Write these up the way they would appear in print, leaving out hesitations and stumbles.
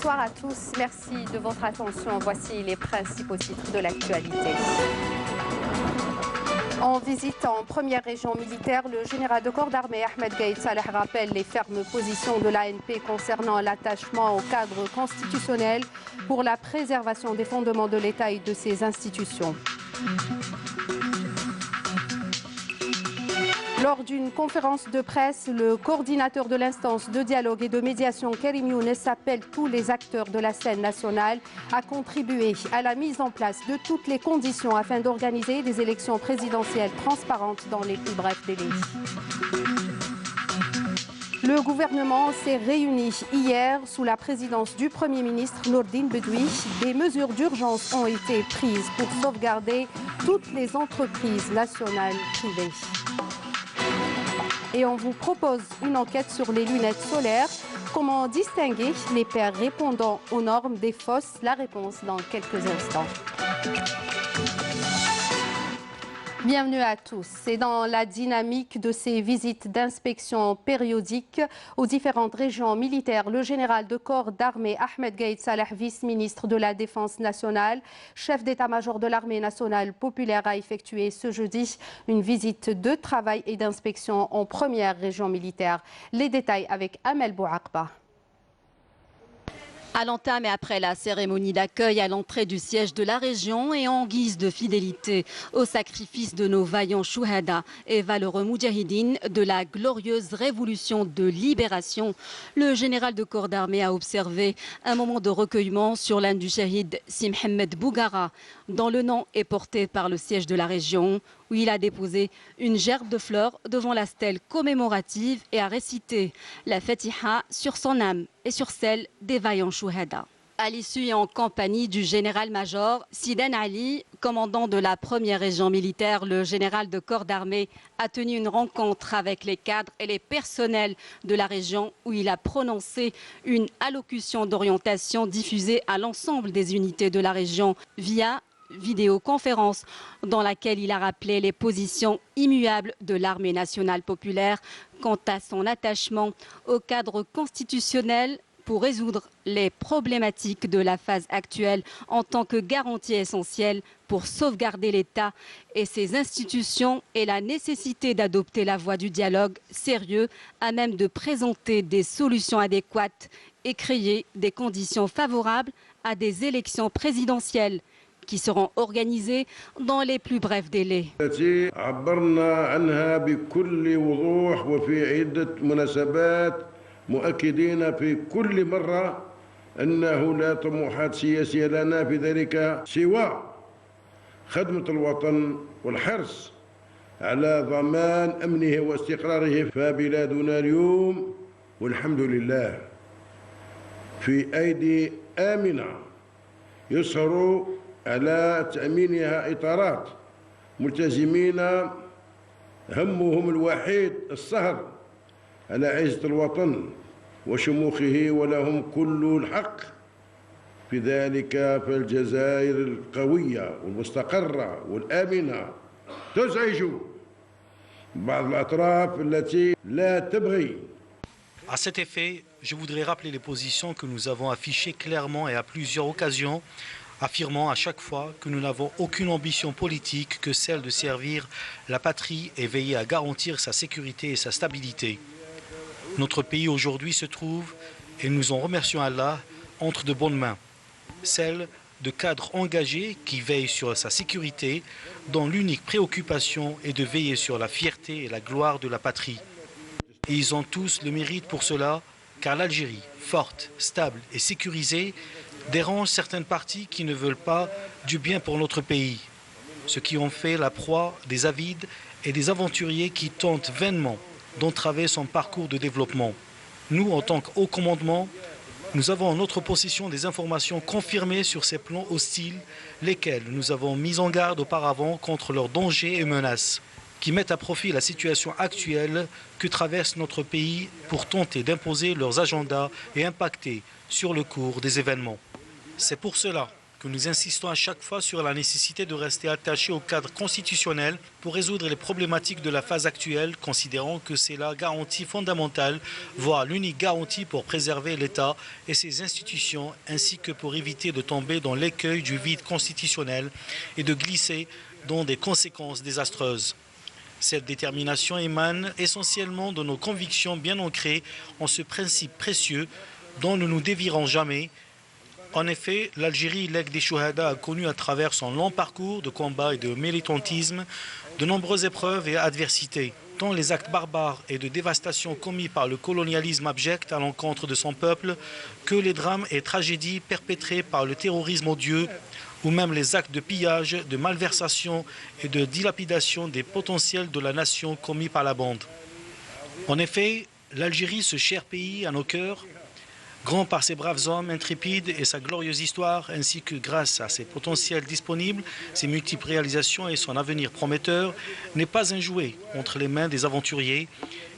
Bonsoir à tous, merci de votre attention. Voici les principaux titres de l'actualité. En visite en première région militaire, le général de corps d'armée Ahmed Gaïd Saleh rappelle les fermes positions de l'ANP concernant l'attachement au cadre constitutionnel pour la préservation des fondements de l'État et de ses institutions. Lors d'une conférence de presse, le coordinateur de l'instance de dialogue et de médiation, Karim Younes, appelle tous les acteurs de la scène nationale à contribuer à la mise en place de toutes les conditions afin d'organiser des élections présidentielles transparentes dans les plus brefs délais. Le gouvernement s'est réuni hier sous la présidence du Premier ministre Nourdine Bedoui. Des mesures d'urgence ont été prises pour sauvegarder toutes les entreprises nationales privées. Et on vous propose une enquête sur les lunettes solaires. Comment distinguer les paires répondant aux normes des fausses? La réponse dans quelques instants. Bienvenue à tous. C'est dans la dynamique de ces visites d'inspection périodiques aux différentes régions militaires. Le général de corps d'armée Ahmed Gaïd Saleh, vice-ministre de la Défense nationale, chef d'état-major de l'armée nationale populaire, a effectué ce jeudi une visite de travail et d'inspection en première région militaire. Les détails avec Amel Bouakba. À l'entame et après la cérémonie d'accueil à l'entrée du siège de la région et en guise de fidélité au sacrifice de nos vaillants chouhada et valeureux moudjahidines de la glorieuse révolution de libération, le général de corps d'armée a observé un moment de recueillement sur l'âne du shahid Si Mohamed Bougara, dont le nom est porté par le siège de la région, où il a déposé une gerbe de fleurs devant la stèle commémorative et a récité la Fatiha sur son âme et sur celle des vaillants chouhada. À l'issue et en compagnie du général-major Sidan Ali, commandant de la première région militaire, le général de corps d'armée a tenu une rencontre avec les cadres et les personnels de la région où il a prononcé une allocution d'orientation diffusée à l'ensemble des unités de la région via vidéoconférence dans laquelle il a rappelé les positions immuables de l'armée nationale populaire quant à son attachement au cadre constitutionnel pour résoudre les problématiques de la phase actuelle en tant que garantie essentielle pour sauvegarder l'État et ses institutions et la nécessité d'adopter la voie du dialogue sérieux à même de présenter des solutions adéquates et créer des conditions favorables à des élections présidentielles qui seront organisées dans les plus brefs délais. مؤكدين في كل مرة أنه لا طموحات سياسية لنا في ذلك سوى خدمة الوطن والحرص على ضمان أمنه واستقراره. فبلادنا اليوم والحمد لله في أيدي آمنة يسهر على تأمينها إطارات ملتزمين همهم الوحيد السهر على عزة الوطن وشموخه ولهم كل الحق في ذلك. فالجزائر القوية والمستقرة والآمنة تزعج بعض الأطراف التي لا تبغي. À cet effet, je voudrais rappeler les positions que nous avons affichées clairement et à plusieurs occasions, affirmant à chaque fois que nous n'avons aucune ambition politique que celle de servir la patrie et veiller à garantir sa sécurité et sa stabilité. Notre pays aujourd'hui se trouve, et nous en remercions Allah, entre de bonnes mains. Celles de cadres engagés qui veillent sur sa sécurité, dont l'unique préoccupation est de veiller sur la fierté et la gloire de la patrie. Et ils ont tous le mérite pour cela, car l'Algérie, forte, stable et sécurisée, dérange certaines parties qui ne veulent pas du bien pour notre pays, ce qui ont fait la proie des avides et des aventuriers qui tentent vainement d'entraver son parcours de développement. Nous, en tant qu'haut commandement, nous avons en notre possession des informations confirmées sur ces plans hostiles, lesquels nous avons mis en garde auparavant contre leurs dangers et menaces, qui mettent à profit la situation actuelle que traverse notre pays pour tenter d'imposer leurs agendas et impacter sur le cours des événements. C'est pour cela que nous insistons à chaque fois sur la nécessité de rester attachés au cadre constitutionnel pour résoudre les problématiques de la phase actuelle, considérant que c'est la garantie fondamentale, voire l'unique garantie pour préserver l'État et ses institutions, ainsi que pour éviter de tomber dans l'écueil du vide constitutionnel et de glisser dans des conséquences désastreuses. Cette détermination émane essentiellement de nos convictions bien ancrées en ce principe précieux dont nous ne nous dévierons jamais. En effet, l'Algérie, lègue des Chouhada, a connu à travers son long parcours de combat et de militantisme de nombreuses épreuves et adversités, tant les actes barbares et de dévastation commis par le colonialisme abject à l'encontre de son peuple, que les drames et tragédies perpétrés par le terrorisme odieux, ou même les actes de pillage, de malversation et de dilapidation des potentiels de la nation commis par la bande. En effet, l'Algérie, ce cher pays à nos cœurs, grand par ses braves hommes intrépides et sa glorieuse histoire, ainsi que grâce à ses potentiels disponibles, ses multiples réalisations et son avenir prometteur, n'est pas un jouet entre les mains des aventuriers,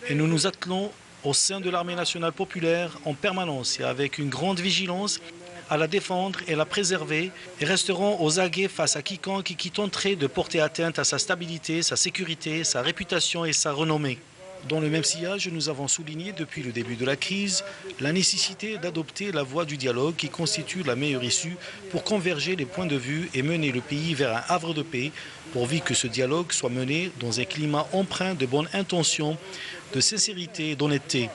et nous nous attelons au sein de l'armée nationale populaire en permanence et avec une grande vigilance à la défendre et la préserver, et resteront aux aguets face à quiconque qui tenterait de porter atteinte à sa stabilité, sa sécurité, sa réputation et sa renommée. Dans le même sillage, nous avons souligné depuis le début de la crise la nécessité d'adopter la voie du dialogue qui constitue la meilleure issue pour converger les points de vue et mener le pays vers un havre de paix, pourvu que ce dialogue soit mené dans un climat empreint de bonnes intentions, de sincérité et d'honnêteté,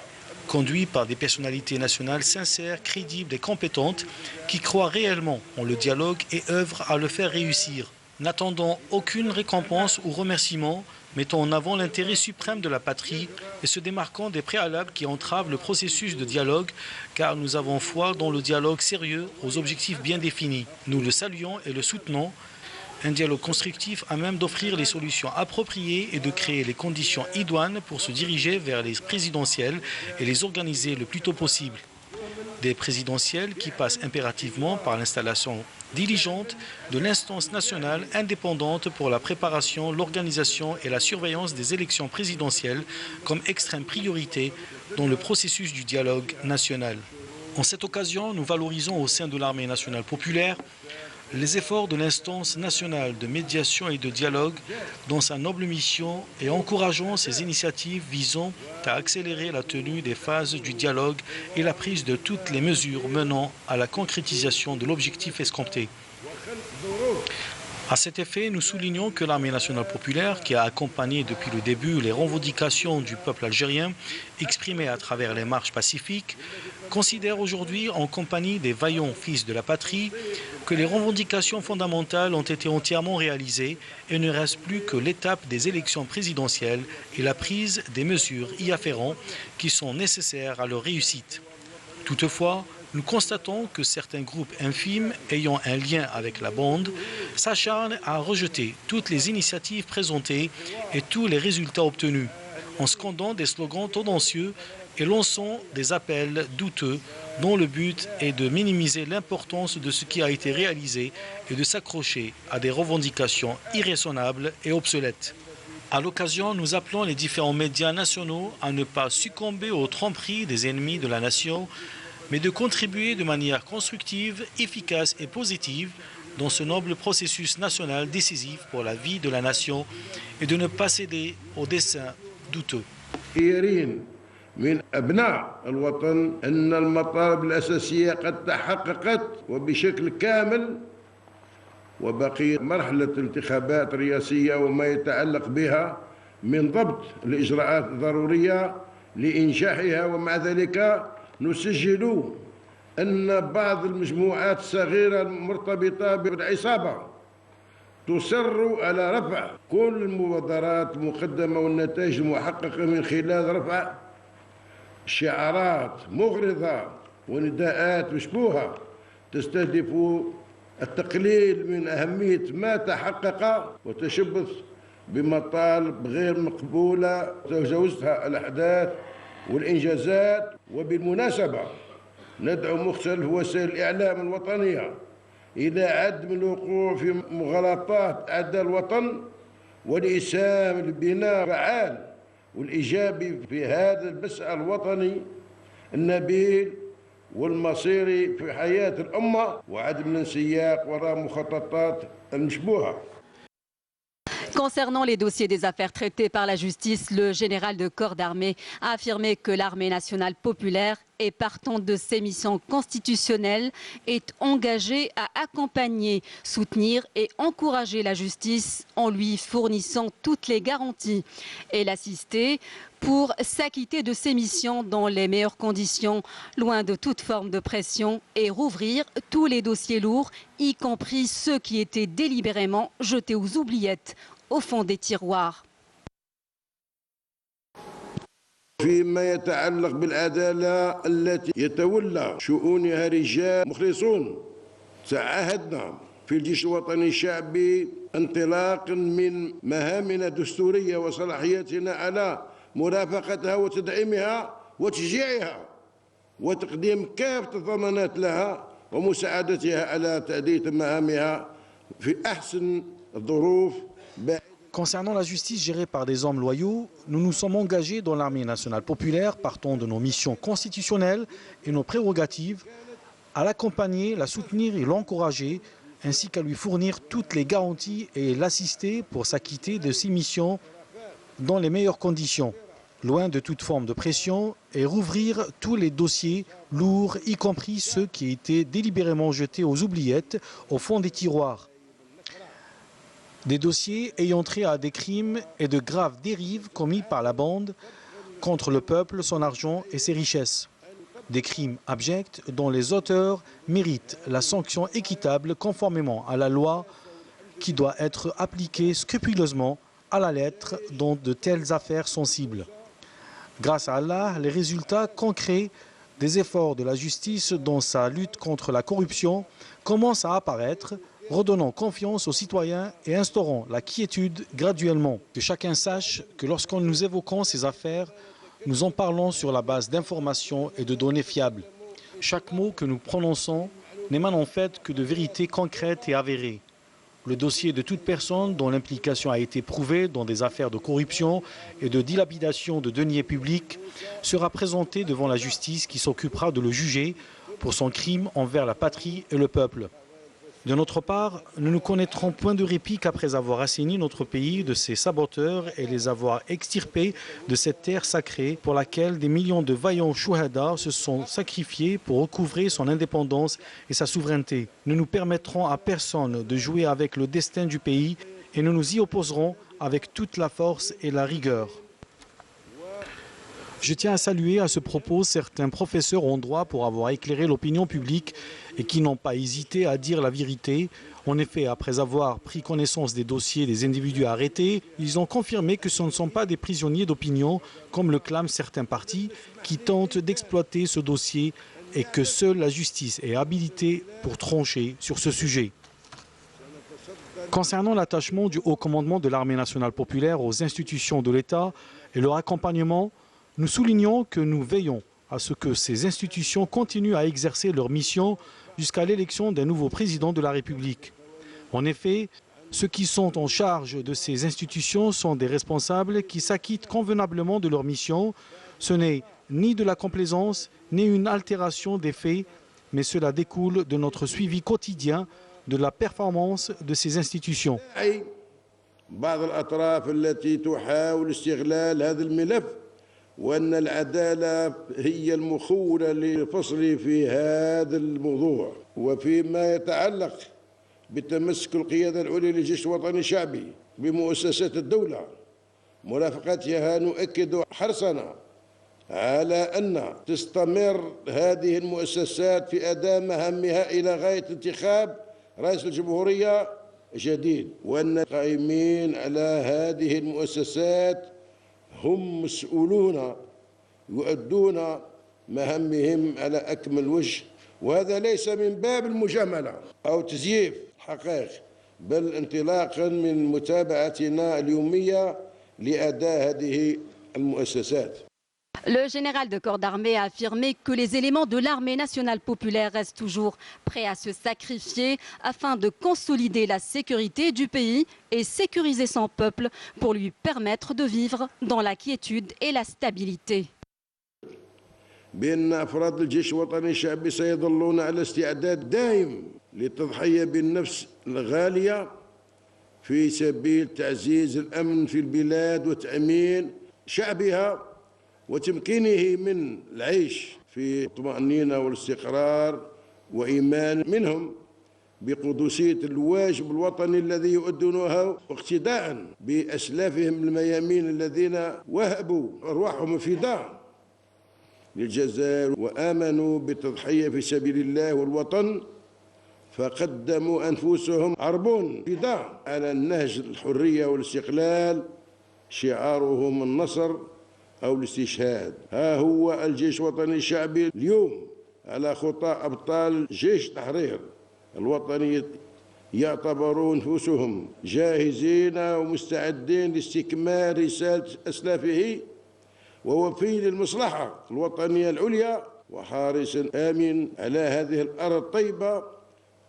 conduit par des personnalités nationales sincères, crédibles et compétentes qui croient réellement en le dialogue et œuvrent à le faire réussir. N'attendant aucune récompense ou remerciement, mettant en avant l'intérêt suprême de la patrie et se démarquant des préalables qui entravent le processus de dialogue, car nous avons foi dans le dialogue sérieux aux objectifs bien définis. Nous le saluons et le soutenons, un dialogue constructif à même d'offrir les solutions appropriées et de créer les conditions idoines pour se diriger vers les présidentielles et les organiser le plus tôt possible. Des présidentielles qui passent impérativement par l'installation diligente de l'instance nationale indépendante pour la préparation, l'organisation et la surveillance des élections présidentielles comme extrême priorité dans le processus du dialogue national. En cette occasion, nous valorisons au sein de l'armée nationale populaire les efforts de l'instance nationale de médiation et de dialogue dans sa noble mission et encourageons ces initiatives visant à accélérer la tenue des phases du dialogue et la prise de toutes les mesures menant à la concrétisation de l'objectif escompté. À cet effet, nous soulignons que l'armée nationale populaire, qui a accompagné depuis le début les revendications du peuple algérien, exprimées à travers les marches pacifiques, considère aujourd'hui, en compagnie des vaillants fils de la patrie, que les revendications fondamentales ont été entièrement réalisées et ne reste plus que l'étape des élections présidentielles et la prise des mesures y afférentes qui sont nécessaires à leur réussite. Toutefois, nous constatons que certains groupes infimes ayant un lien avec la bande s'acharnent à rejeter toutes les initiatives présentées et tous les résultats obtenus, en scandant des slogans tendancieux et lançant des appels douteux dont le but est de minimiser l'importance de ce qui a été réalisé et de s'accrocher à des revendications irraisonnables et obsolètes. À l'occasion, nous appelons les différents médias nationaux à ne pas succomber aux tromperies des ennemis de la nation, mais de contribuer de manière constructive, efficace et positive dans ce noble processus national décisif pour la vie de la nation et de ne pas céder aux desseins douteux. من أبناء الوطن أن المطالب الأساسية قد تحققت وبشكل كامل وبقي مرحلة الانتخابات الرئاسية وما يتعلق بها من ضبط الإجراءات الضرورية لإنجاحها. ومع ذلك نسجل أن بعض المجموعات الصغيرة المرتبطة بالعصابة تصر على رفع كل المبادرات المقدمة والنتائج المحققة من خلال رفع شعارات مغرضة ونداءات مشبوهة تستهدف التقليل من أهمية ما تحقق وتشبث بمطالب غير مقبولة تجاوزتها الأحداث والإنجازات. وبالمناسبة ندعو مختلف وسائل الإعلام الوطنية إلى عدم الوقوع في مغالطات أعداء الوطن والإسهام البناء الفعال والإيجابي في هذا المسعى الوطني النبيل والمصيري في حياة الأمة وعدم الانسياق وراء مخططات المشبوهة. Concernant les dossiers des affaires traitées par la justice, le général de corps d'armée a affirmé que l'armée nationale populaire et partant de ses missions constitutionnelles est engagée à accompagner, soutenir et encourager la justice en lui fournissant toutes les garanties et l'assister pour s'acquitter de ses missions dans les meilleures conditions, loin de toute forme de pression et rouvrir tous les dossiers lourds, y compris ceux qui étaient délibérément jetés aux oubliettes au fond des tiroirs. فيما يتعلق بالعدالة التي يتولى شؤونها رجال مخلصون، تعهدنا في الجيش الوطني الشعبي انطلاقا من مهامنا الدستورية وصلاحياتنا على مرافقتها وتدعيمها وتشجيعها وتقديم كافة الضمانات لها ومساعدتها على تأدية مهامها في أحسن الظروف. Concernant la justice gérée par des hommes loyaux, nous nous sommes engagés dans l'armée nationale populaire, partant de nos missions constitutionnelles et nos prérogatives, à l'accompagner, la soutenir et l'encourager, ainsi qu'à lui fournir toutes les garanties et l'assister pour s'acquitter de ses missions dans les meilleures conditions, loin de toute forme de pression, et rouvrir tous les dossiers lourds, y compris ceux qui étaient délibérément jetés aux oubliettes au fond des tiroirs. Des dossiers ayant trait à des crimes et de graves dérives commis par la bande contre le peuple, son argent et ses richesses. Des crimes abjects dont les auteurs méritent la sanction équitable conformément à la loi qui doit être appliquée scrupuleusement à la lettre dans de telles affaires sensibles. Grâce à Allah, les résultats concrets des efforts de la justice dans sa lutte contre la corruption commencent à apparaître, redonnant confiance aux citoyens et instaurant la quiétude graduellement. Que chacun sache que lorsqu'on nous évoquons ces affaires, nous en parlons sur la base d'informations et de données fiables. Chaque mot que nous prononçons n'émane en fait que de vérités concrètes et avérées. Le dossier de toute personne dont l'implication a été prouvée dans des affaires de corruption et de dilapidation de deniers publics sera présenté devant la justice qui s'occupera de le juger pour son crime envers la patrie et le peuple. De notre part, nous ne connaîtrons point de répit qu'après avoir assaini notre pays de ses saboteurs et les avoir extirpés de cette terre sacrée pour laquelle des millions de vaillants chouhadas se sont sacrifiés pour recouvrer son indépendance et sa souveraineté. Nous ne permettrons à personne de jouer avec le destin du pays et nous nous y opposerons avec toute la force et la rigueur. Je tiens à saluer à ce propos certains professeurs en droit pour avoir éclairé l'opinion publique et qui n'ont pas hésité à dire la vérité. En effet, après avoir pris connaissance des dossiers des individus arrêtés, ils ont confirmé que ce ne sont pas des prisonniers d'opinion, comme le clament certains partis, qui tentent d'exploiter ce dossier et que seule la justice est habilitée pour trancher sur ce sujet. Concernant l'attachement du haut commandement de l'armée nationale populaire aux institutions de l'État et leur accompagnement, nous soulignons que nous veillons à ce que ces institutions continuent à exercer leur mission jusqu'à l'élection d'un nouveau président de la République. En effet, ceux qui sont en charge de ces institutions sont des responsables qui s'acquittent convenablement de leur mission. Ce n'est ni de la complaisance, ni une altération des faits, mais cela découle de notre suivi quotidien de la performance de ces institutions. وأن العدالة هي المخولة للفصل في هذا الموضوع وفيما يتعلق بتمسك القيادة العليا للجيش الوطني الشعبي بمؤسسات الدولة مرافقتها نؤكد حرصنا على أن تستمر هذه المؤسسات في أداء مهامها إلى غاية انتخاب رئيس الجمهورية جديد وأن القائمين على هذه المؤسسات هم مسؤولون يؤدون مهامهم على أكمل وجه وهذا ليس من باب المجاملة أو تزييف حقائق بل انطلاقا من متابعتنا اليومية لأداء هذه المؤسسات. Le général de corps d'armée a affirmé que les éléments de l'armée nationale populaire restent toujours prêts à se sacrifier afin de consolider la sécurité du pays et sécuriser son peuple pour lui permettre de vivre dans la quiétude et la stabilité. بأن أفراد الجيش الوطني الشعبي سيظلون على استعداد دائم للتضحية بالنفس الغالية في سبيل تعزيز الأمن في البلاد وتأمين شعبها وتمكينه من العيش في طمأنينة والاستقرار وإيمان منهم بقدسية الواجب الوطني الذي يؤدونه اقتداء بأسلافهم الميامين الذين وهبوا أرواحهم فداء للجزائر وآمنوا بالتضحية في سبيل الله والوطن فقدموا أنفسهم عربون فداء على النهج الحرية والاستقلال شعارهم النصر أو الاستشهاد. ها هو الجيش الوطني الشعبي اليوم على خطى أبطال جيش التحرير الوطني يعتبرون أنفسهم جاهزين ومستعدين لاستكمال رسالة أسلافه ووفي للمصلحة الوطنية العليا وحارس آمن على هذه الأرض الطيبة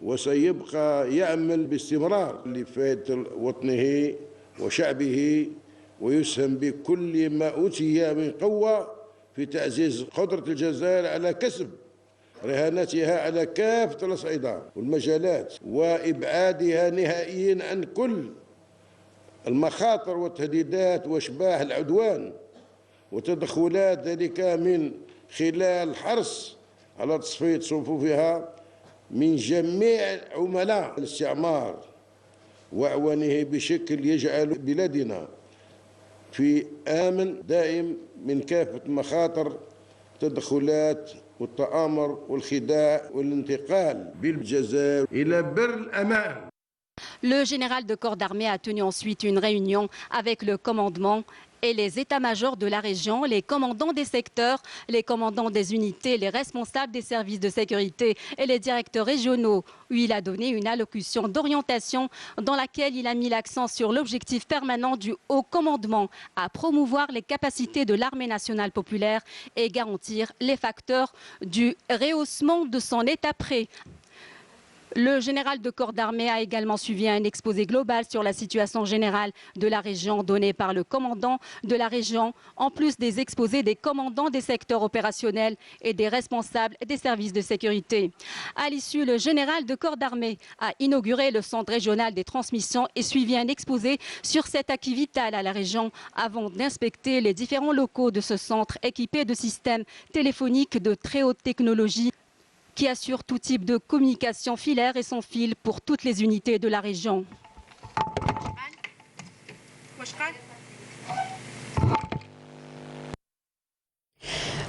وسيبقى يعمل باستمرار لفائدة وطنه وشعبه ويسهم بكل ما أوتي من قوة في تعزيز قدرة الجزائر على كسب رهانتها على كافة الأصعدة والمجالات وإبعادها نهائيا عن كل المخاطر والتهديدات وأشباح العدوان وتدخلات ذلك من خلال الحرص على تصفية صفوفها من جميع عملاء الاستعمار وأعوانه بشكل يجعل بلادنا في آمن دائم من كافة المخاطر التدخلات والتآمر والخداع والانتقال بالجزائر إلى بر الأمان. Le général de corps d'armée a tenu ensuite une réunion avec le commandement et les états-majors de la région, les commandants des secteurs, les commandants des unités, les responsables des services de sécurité et les directeurs régionaux, où il a donné une allocution d'orientation dans laquelle il a mis l'accent sur l'objectif permanent du haut commandement à promouvoir les capacités de l'armée nationale populaire et garantir les facteurs du rehaussement de son état prêt. Le général de corps d'armée a également suivi un exposé global sur la situation générale de la région donné par le commandant de la région, en plus des exposés des commandants des secteurs opérationnels et des responsables des services de sécurité. À l'issue, le général de corps d'armée a inauguré le centre régional des transmissions et suivi un exposé sur cet acquis vital à la région avant d'inspecter les différents locaux de ce centre équipés de systèmes téléphoniques de très haute technologie qui assure tout type de communication filaire et sans fil pour toutes les unités de la région.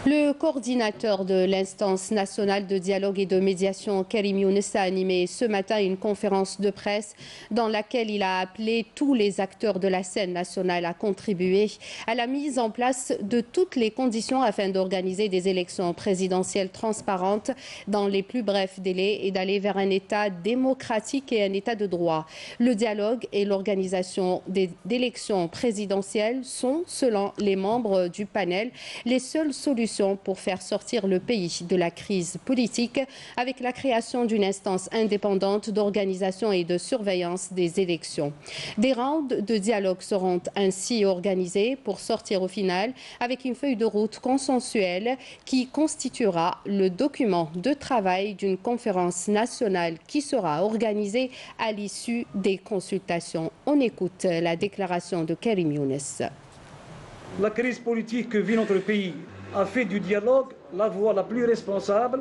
Le coordinateur de l'instance nationale de dialogue et de médiation, Karim Younes, a animé ce matin une conférence de presse dans laquelle il a appelé tous les acteurs de la scène nationale à contribuer à la mise en place de toutes les conditions afin d'organiser des élections présidentielles transparentes dans les plus brefs délais et d'aller vers un État démocratique et un État de droit. Le dialogue et l'organisation d'élections présidentielles sont, selon les membres du panel, les seules solutions pour faire sortir le pays de la crise politique avec la création d'une instance indépendante d'organisation et de surveillance des élections. Des rounds de dialogue seront ainsi organisés pour sortir au final avec une feuille de route consensuelle qui constituera le document de travail d'une conférence nationale qui sera organisée à l'issue des consultations. On écoute la déclaration de Karim Younes. La crise politique que vit notre pays a fait du dialogue la voie la plus responsable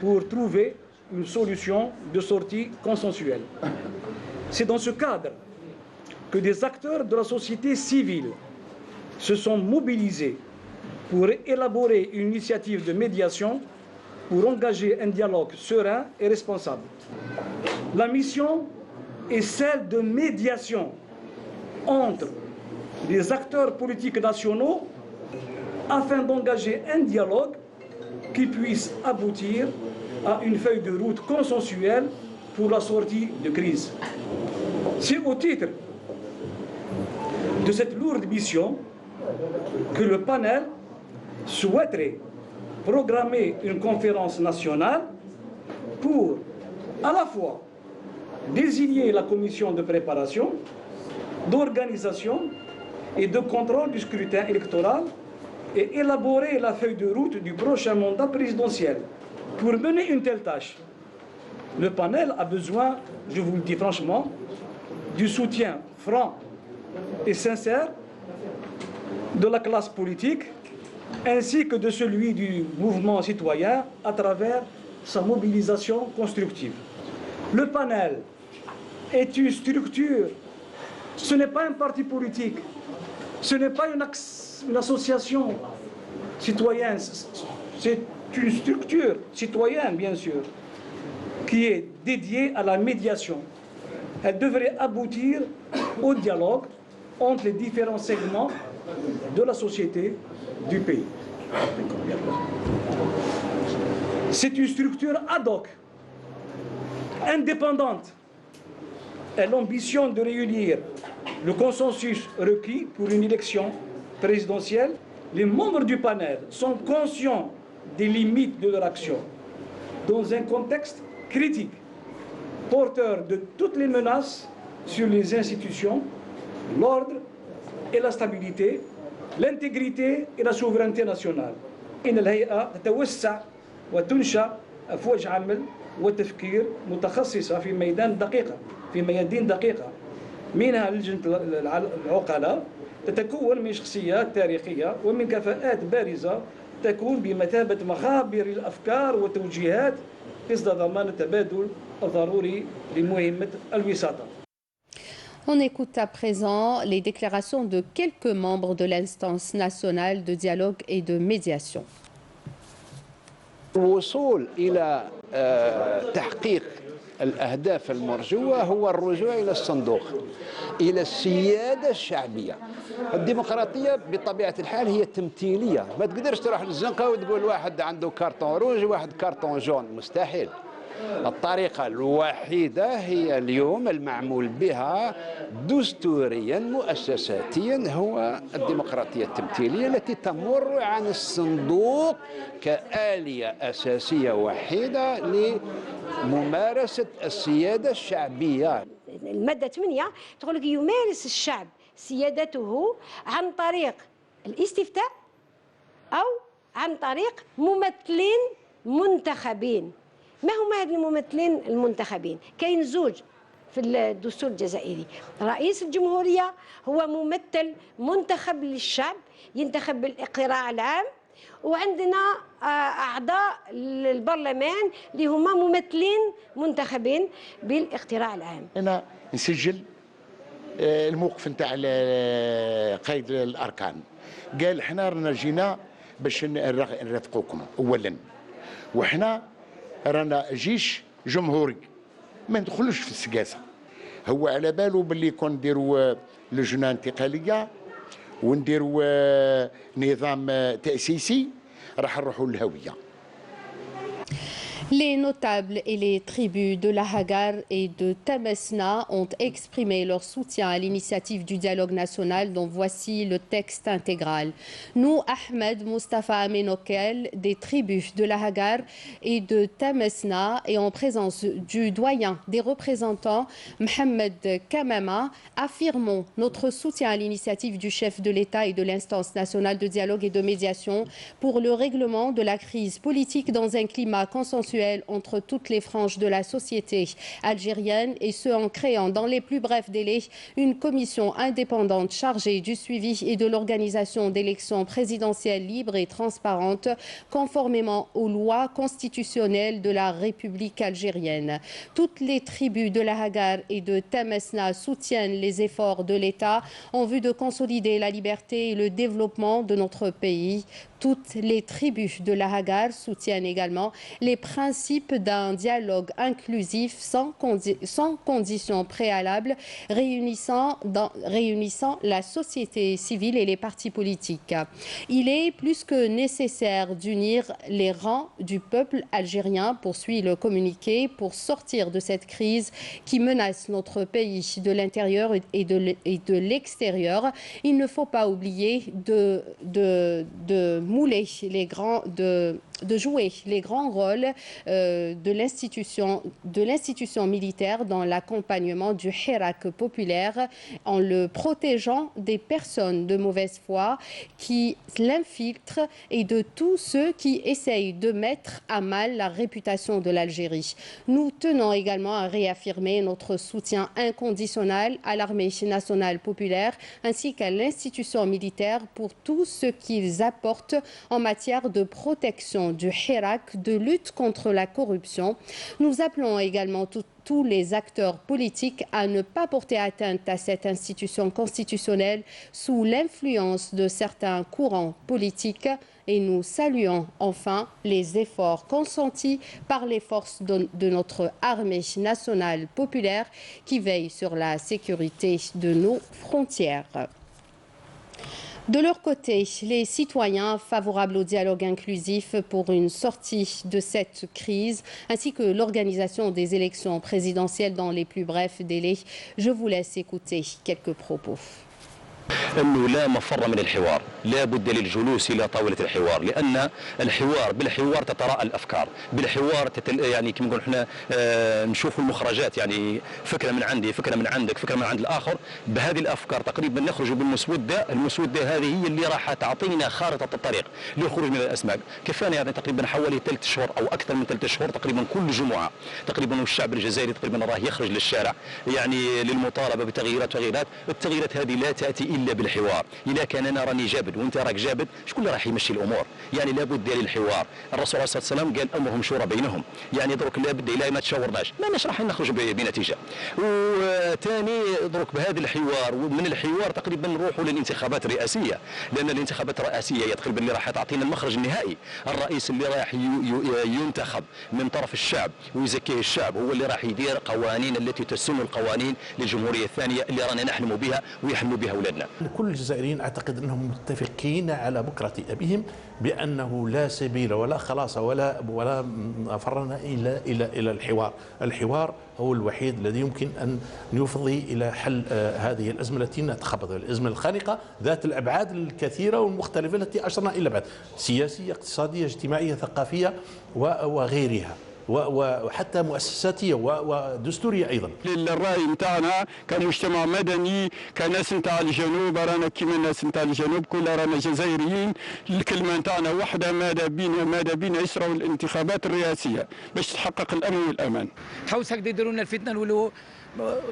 pour trouver une solution de sortie consensuelle. C'est dans ce cadre que des acteurs de la société civile se sont mobilisés pour élaborer une initiative de médiation pour engager un dialogue serein et responsable. La mission est celle de médiation entre les acteurs politiques nationaux afin d'engager un dialogue qui puisse aboutir à une feuille de route consensuelle pour la sortie de crise. C'est au titre de cette lourde mission que le panel souhaiterait programmer une conférence nationale pour à la fois désigner la commission de préparation, d'organisation et de contrôle du scrutin électoral et élaborer la feuille de route du prochain mandat présidentiel. Pour mener une telle tâche, le panel a besoin, je vous le dis franchement, du soutien franc et sincère de la classe politique ainsi que de celui du mouvement citoyen à travers sa mobilisation constructive. Le panel est une structure, ce n'est pas un parti politique, ce n'est pas une association citoyenne, c'est une structure citoyenne bien sûr, qui est dédiée à la médiation. Elle devrait aboutir au dialogue entre les différents segments de la société du pays. C'est une structure ad hoc, indépendante. Elle ambitionne de réunir le consensus requis pour une élection présidentielle. Les membres du panel sont conscients des limites de leur action dans un contexte critique, porteur de toutes les menaces sur les institutions, l'ordre et la stabilité, l'intégrité et la souveraineté nationale. إن الهيئة تتوسع وتنشأ أفواج عمل وتفكير متخصصة في ميادين دقيقة منها لجنة العقلاء تتكون من شخصيات تاريخية ومن كفاءات بارزة تكون بمثابة مخابر الأفكار والتوجيهات قصد ضمان التبادل الضروري لمهمة الوساطة. On écoute à présent les déclarations de quelques membres de l'instance nationale de dialogue et de médiation. الوصول إلى تحقيق الأهداف المرجوة هو الرجوع إلى الصندوق، إلى السيادة الشعبية. الديمقراطية بطبيعة الحال هي تمثيلية، ما تقدرش تروح للزنقة وتقول واحد عنده كارتون روج وواحد كارتون جون، مستحيل. الطريقة الوحيدة هي اليوم المعمول بها دستوريا مؤسساتيا هو الديمقراطية التمثيلية التي تمر عن الصندوق كآلية أساسية وحيدة لممارسة السيادة الشعبية. المادة 8 تقول لك يمارس الشعب سيادته عن طريق الاستفتاء أو عن طريق ممثلين منتخبين. ما هما هاد الممثلين المنتخبين؟ كاين زوج في الدستور الجزائري، رئيس الجمهورية هو ممثل منتخب للشعب ينتخب بالاقتراع العام، وعندنا أعضاء البرلمان اللي هما ممثلين منتخبين بالاقتراع العام. أنا نسجل الموقف نتاع قائد الأركان، قال حنا رانا جينا باش نرافقوكم أولا، وحنا رانا جيش جمهوري ما ندخلوش في السقاسه. هو على باله باللي كون نديروا لجنه انتقاليه ونديروا نظام تاسيسي راح نروحوا للهويه. Les notables et les tribus de la Hagar et de Temesna ont exprimé leur soutien à l'initiative du dialogue national dont voici le texte intégral. Nous, Ahmed Mustafa Amenokel, des tribus de la Hagar et de Temesna et en présence du doyen des représentants Mohamed Kamama, affirmons notre soutien à l'initiative du chef de l'État et de l'instance nationale de dialogue et de médiation pour le règlement de la crise politique dans un climat consensuel entre toutes les franges de la société algérienne, et ce en créant dans les plus brefs délais une commission indépendante chargée du suivi et de l'organisation d'élections présidentielles libres et transparentes conformément aux lois constitutionnelles de la République algérienne. Toutes les tribus de la Hagar et de Temesna soutiennent les efforts de l'État en vue de consolider la liberté et le développement de notre pays. Toutes les tribus de la Hagar soutiennent également les principes d'un dialogue inclusif sans conditions préalables réunissant la société civile et les partis politiques. Il est plus que nécessaire d'unir les rangs du peuple algérien, poursuit le communiqué, pour sortir de cette crise qui menace notre pays de l'intérieur et de l'extérieur. Il ne faut pas oublier de de jouer les grands rôles de l'institution militaire dans l'accompagnement du Hirak populaire en le protégeant des personnes de mauvaise foi qui l'infiltrent et de tous ceux qui essayent de mettre à mal la réputation de l'Algérie. Nous tenons également à réaffirmer notre soutien inconditionnel à l'armée nationale populaire ainsi qu'à l'institution militaire pour tout ce qu'ils apportent en matière de protection du Hirak, de lutte contre la corruption. Nous appelons également tous les acteurs politiques à ne pas porter atteinte à cette institution constitutionnelle sous l'influence de certains courants politiques. Et nous saluons enfin les efforts consentis par les forces de notre armée nationale populaire qui veillent sur la sécurité de nos frontières. De leur côté, les citoyens favorables au dialogue inclusif pour une sortie de cette crise, ainsi que l'organisation des élections présidentielles dans les plus brefs délais, je vous laisse écouter quelques propos. أنه لا مفر من الحوار، لا بد للجلوس إلى طاولة الحوار، لأن الحوار بالحوار تتراءى الأفكار، بالحوار يعني كما نقول احنا نشوف المخرجات، يعني فكرة من عندي، فكرة من عندك، فكرة من عند الآخر، بهذه الأفكار تقريبا نخرج بالمسودة، المسودة هذه هي اللي راح تعطينا خارطة الطريق للخروج من الأزمة. كفانا يعني تقريبا حوالي 3 أشهر أو أكثر من 3 أشهر تقريبا كل جمعة تقريبا والشعب الجزائري تقريبا راه يخرج للشارع يعني للمطالبة بتغييرات وغيرات، التغييرات هذه لا تأتي إلا بالحوار. إذا كان أنا راني جابد وأنت راك جابد، شكون اللي راح يمشي الأمور؟ يعني لابد للحوار. الرسول عليه الصلاة والسلام قال أمرهم شورى بينهم، يعني درك لابد إلا ما تشاورناش ماناش راح نخرج بنتيجة. وثاني درك بهذا الحوار ومن الحوار تقريبا نروحوا للانتخابات الرئاسية، لأن الانتخابات الرئاسية هي تقريبا اللي راح تعطينا المخرج النهائي. الرئيس اللي راح ينتخب من طرف الشعب ويزكيه الشعب هو اللي راح يدير قوانين التي تسن القوانين للجمهورية الثانية اللي رانا نحلم بها ويحلموا بها أولادنا. كل الجزائريين أعتقد أنهم متفقين على بكرة أبيهم بأنه لا سبيل ولا خلاص ولا فرنا إلى الحوار. الحوار هو الوحيد الذي يمكن أن يفضي إلى حل هذه الأزمة التي نتخبط فيها، الأزمة الخانقة ذات الأبعاد الكثيرة والمختلفة التي أشرنا إلى بعد، سياسية، اقتصادية، اجتماعية، ثقافية وغيرها، وحتى مؤسساتيه ودستوريه ايضا. الراي نتاعنا كمجتمع مدني كناس نتاع الجنوب رانا كيما الناس نتاع الجنوب كل رانا جزائريين، الكلمه نتاعنا وحده ماذا بينا يسروا الانتخابات الرئاسيه باش تحقق الامن والامان. حوس هكذا يديروا لنا الفتنه نولوا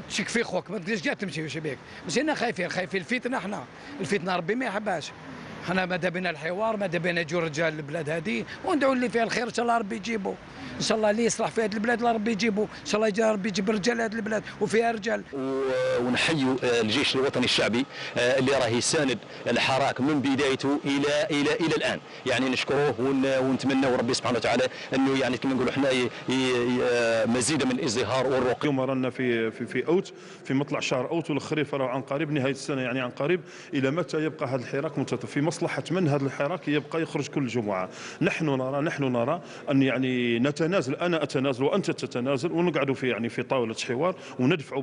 تشك في خوك ما تقدرش جات تمشي في شبيك، مش هنا خايفين الفتنه، احنا الفتنه ربي ما يحبهاش. احنا ماذا بينا الحوار، ماذا بينا يجوا رجال البلاد هذه وندعوا اللي فيها الخير ان شاء الله ربي يجيبوا، ان شاء الله اللي يصلح في هذه البلاد الله ربي يجيبوا، ان شاء الله يجي ربي يجيب رجال هذه البلاد وفيها رجال. ونحيوا الجيش الوطني الشعبي اللي راه يساند الحراك من بدايته الى الان، يعني نشكروه ونتمنوا ربي سبحانه وتعالى انه يعني كما نقولوا احنا مزيد من الازدهار والرقي. اليوم رانا في اوت، في مطلع شهر اوت والخريف راه عن قريب، نهايه السنه يعني عن قريب. الى متى يبقى هذا الحراك متطلب؟ في مصلحه من هذا الحراك يبقى يخرج كل جمعه. نحن نرى ان يعني نتنازل، انا اتنازل وانت تتنازل ونقعدوا في طاوله حوار وندفعوا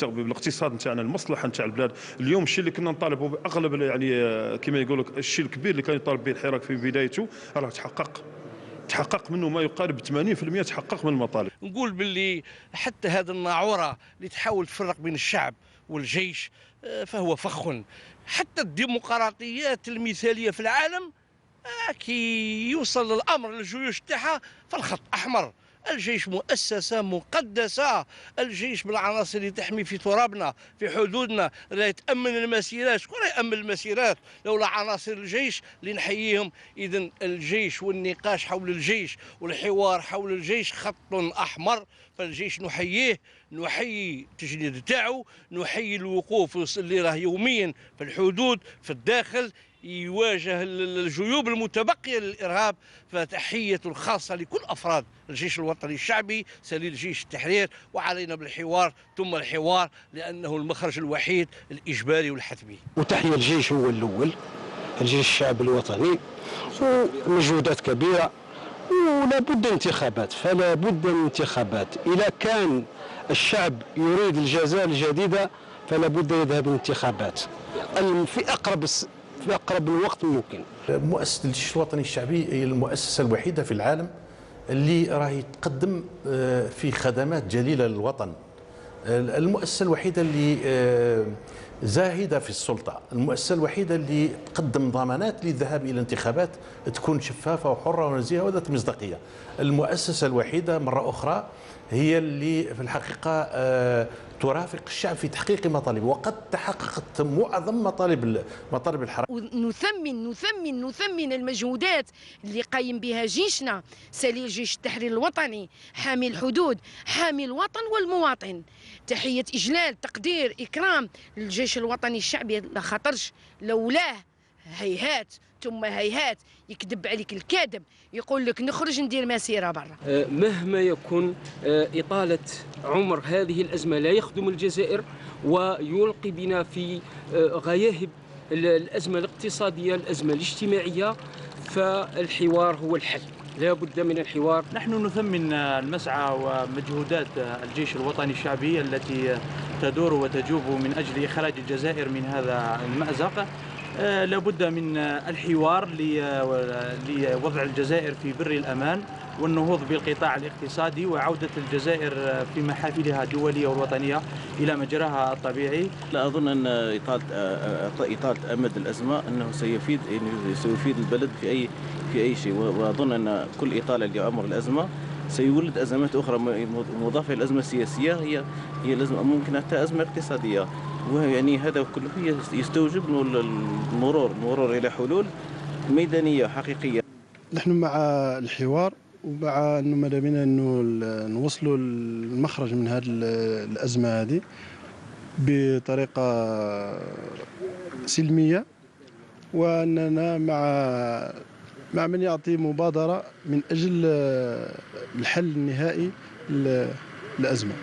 بالاقتصاد نتاعنا المصلحه نتاع البلاد. اليوم الشيء اللي كنا نطالبوا باغلب يعني كما يقولوا الشيء الكبير اللي كان يطالب به الحراك في بدايته راه تحقق منه ما يقارب 80% تحقق من المطالب. نقول باللي حتى هذا الناعوره اللي تحاول تفرق بين الشعب والجيش فهو فخ. حتى الديمقراطيات المثاليه في العالم كي يوصل الامر للجيوش تاعها فالخط احمر. الجيش مؤسسة مقدسة، الجيش بالعناصر اللي تحمي في ترابنا في حدودنا، لا تأمن المسيرات. شكون يأمن المسيرات لولا عناصر الجيش اللي نحييهم؟ إذن الجيش والنقاش حول الجيش والحوار حول الجيش خط أحمر، فالجيش نحييه، نحيي التجنيد تاعو، نحيي الوقوف اللي راه يوميا في الحدود في الداخل يواجه الجيوب المتبقية للإرهاب. فتحية خاصة لكل أفراد الجيش الوطني الشعبي سليل جيش التحرير، وعلينا بالحوار ثم الحوار لأنه المخرج الوحيد الإجباري والحتمي. وتحية الجيش هو الأول، الجيش الشعبي الوطني، ومجهودات كبيرة ولا بد انتخابات، فلا بد من انتخابات. إذا كان الشعب يريد الجزائر الجديدة فلا بد يذهب للانتخابات في أقرب الوقت ممكن. مؤسسة الجيش الوطني الشعبي هي المؤسسة الوحيدة في العالم اللي راهي تقدم في خدمات جليلة للوطن. المؤسسة الوحيدة اللي زاهدة في السلطة، المؤسسة الوحيدة اللي تقدم ضمانات للذهاب إلى انتخابات تكون شفافة وحرة ونزيهة وذات مصداقية. المؤسسة الوحيدة مرة أخرى هي اللي في الحقيقة ترافق الشعب في تحقيق مطالبه، وقد تحققت معظم مطالب الحركة. نثمن المجهودات اللي قايم بها جيشنا، سليل جيش التحرير الوطني، حامي الحدود، حامي الوطن والمواطن. تحية إجلال، تقدير، إكرام للجيش الوطني الشعبي، لا خاطرش لولاه هيهات ثم هيهات يكذب عليك الكاذب، يقول لك نخرج ندير مسيرة برا. مهما يكون إطالة عمر هذه الأزمة لا يخدم الجزائر ويلقي بنا في غياهب الأزمة الاقتصادية، الأزمة الاجتماعية، فالحوار هو الحل، لا بد من الحوار. نحن نثمن المسعى ومجهودات الجيش الوطني الشعبي التي تدور وتجوب من أجل إخراج الجزائر من هذا المأزق. لابد من الحوار لوضع الجزائر في بر الأمان والنهوض بالقطاع الاقتصادي وعودة الجزائر في محافلها الدولية والوطنية إلى مجراها الطبيعي. لا أظن أن إطالة أمد الأزمة أنه سيفيد البلد في أي شيء، وأظن أن كل إطالة لعمر الأزمة سيولد أزمات أخرى مضافة للأزمة السياسية، هي الأزمة ممكن حتى أزمة اقتصادية، ويعني هذا كله يستوجب المرور إلى حلول ميدانية حقيقية. نحن مع الحوار ومع أنه ماذا بينا أنه نوصلوا المخرج من هذه الأزمة هذه بطريقة سلمية، وأننا مع من يعطي مبادرة من أجل الحل النهائي للأزمة.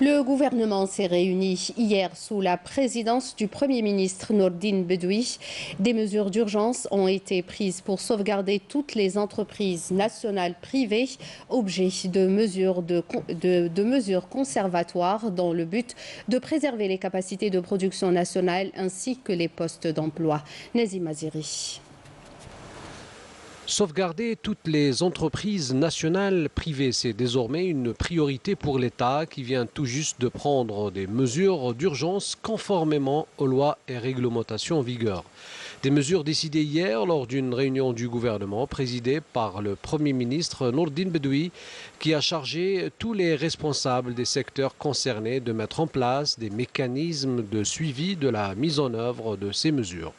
Le gouvernement s'est réuni hier sous la présidence du Premier ministre Nordine Bedoui. Des mesures d'urgence ont été prises pour sauvegarder toutes les entreprises nationales privées, objet de mesures conservatoires dans le but de préserver les capacités de production nationale ainsi que les postes d'emploi. Nazim Aziri. Sauvegarder toutes les entreprises nationales privées, c'est désormais une priorité pour l'État qui vient tout juste de prendre des mesures d'urgence conformément aux lois et réglementations en vigueur. Des mesures décidées hier lors d'une réunion du gouvernement présidée par le Premier ministre Nordine Bedoui qui a chargé tous les responsables des secteurs concernés de mettre en place des mécanismes de suivi de la mise en œuvre de ces mesures.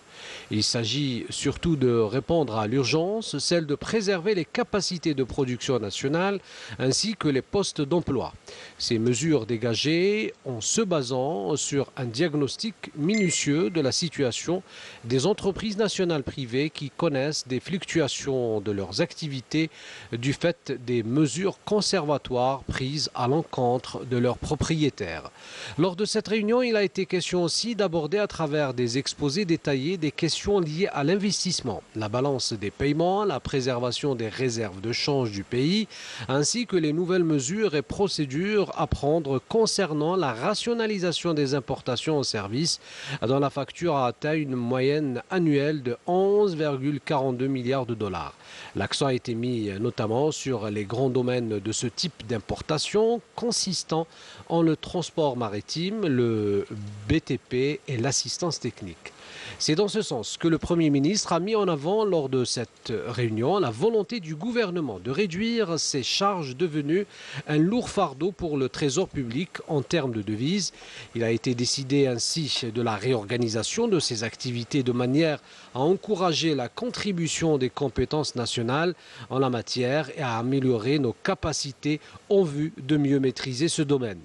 Il s'agit surtout de répondre à l'urgence, celle de préserver les capacités de production nationale ainsi que les postes d'emploi. Ces mesures dégagées en se basant sur un diagnostic minutieux de la situation des entreprises nationales privées qui connaissent des fluctuations de leurs activités du fait des mesures conservatoires prises à l'encontre de leurs propriétaires. Lors de cette réunion, il a été question aussi d'aborder à travers des exposés détaillés des questions liées à l'investissement, la balance des paiements, la préservation des réserves de change du pays, ainsi que les nouvelles mesures et procédures à prendre concernant la rationalisation des importations en services, dont la facture a atteint une moyenne annuelle de 11,42 milliards de dollars. L'accent a été mis notamment sur les grands domaines de ce type d'importation consistant en le transport maritime, le BTP et l'assistance technique. C'est dans ce sens que le Premier ministre a mis en avant lors de cette réunion la volonté du gouvernement de réduire ces charges devenues un lourd fardeau pour le trésor public en termes de devises. Il a été décidé ainsi de la réorganisation de ces activités de manière à encourager la contribution des compétences nationales en la matière et à améliorer nos capacités en vue de mieux maîtriser ce domaine.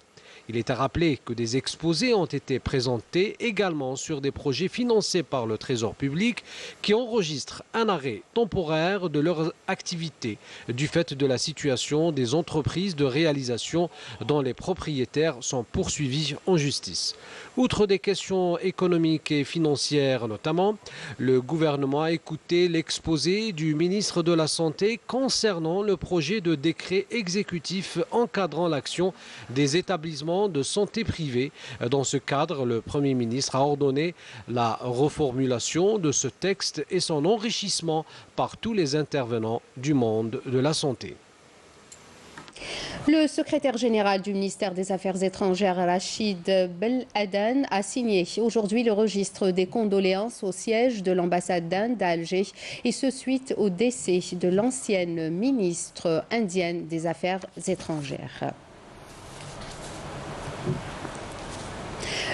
Il est à rappeler que des exposés ont été présentés également sur des projets financés par le Trésor public qui enregistrent un arrêt temporaire de leur activité du fait de la situation des entreprises de réalisation dont les propriétaires sont poursuivis en justice. Outre des questions économiques et financières notamment, le gouvernement a écouté l'exposé du ministre de la Santé concernant le projet de décret exécutif encadrant l'action des établissements établissements de santé privés. Dans ce cadre, le Premier ministre a ordonné la reformulation de ce texte et son enrichissement par tous les intervenants du monde de la santé. Le secrétaire général du ministère des Affaires étrangères, Rachid Beladen, a signé aujourd'hui le registre des condoléances au siège de l'ambassade d'Inde à Alger, et ce suite au décès de l'ancienne ministre indienne des Affaires étrangères.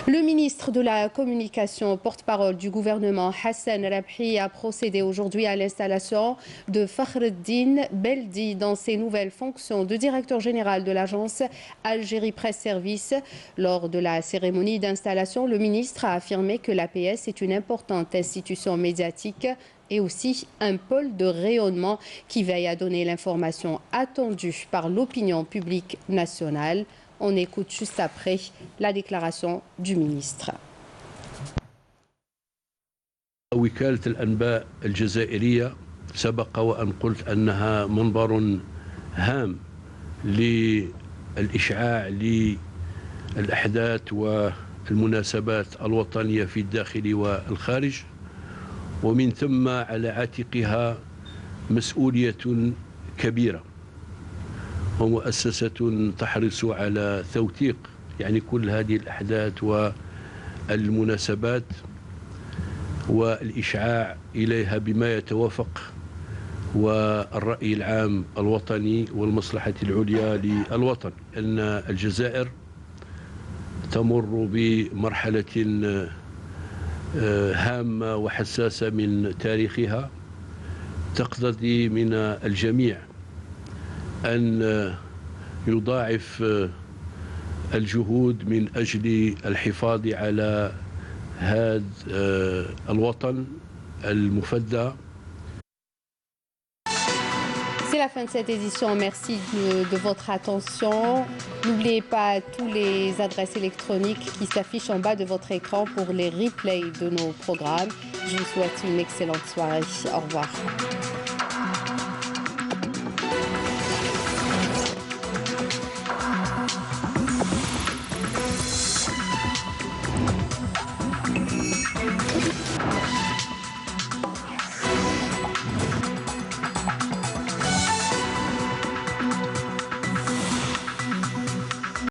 Le ministre de la Communication, porte-parole du gouvernement, Hassan Rabhi, a procédé aujourd'hui à l'installation de Fakhreddine Beldi dans ses nouvelles fonctions de directeur général de l'agence Algérie Presse Service. Lors de la cérémonie d'installation, le ministre a affirmé que l'APS est une importante institution médiatique et aussi un pôle de rayonnement qui veille à donner l'information attendue par l'opinion publique nationale. On écoute juste après la déclaration du ministre. وكالة الأنباء الجزائرية سبق وأن قلت أنها منبر هام للإشعاع للأحداث والمناسبات الوطنية في الداخل والخارج، ومن ثم على عاتقها مسؤولية كبيرة ومؤسسة تحرص على توثيق يعني كل هذه الأحداث والمناسبات والإشعاع إليها بما يتوافق والرأي العام الوطني والمصلحة العليا للوطن. أن الجزائر تمر بمرحلة هامة وحساسة من تاريخها، تقتضي من الجميع أن يضاعف الجهود من أجل الحفاظ على هذا الوطن المفدى. C'est la fin de cette édition. Merci de votre attention. N'oubliez pas tous les adresses électroniques qui s'affichent en bas de votre écran pour les replays de nos programmes. Je vous souhaite une excellente soirée. Au revoir.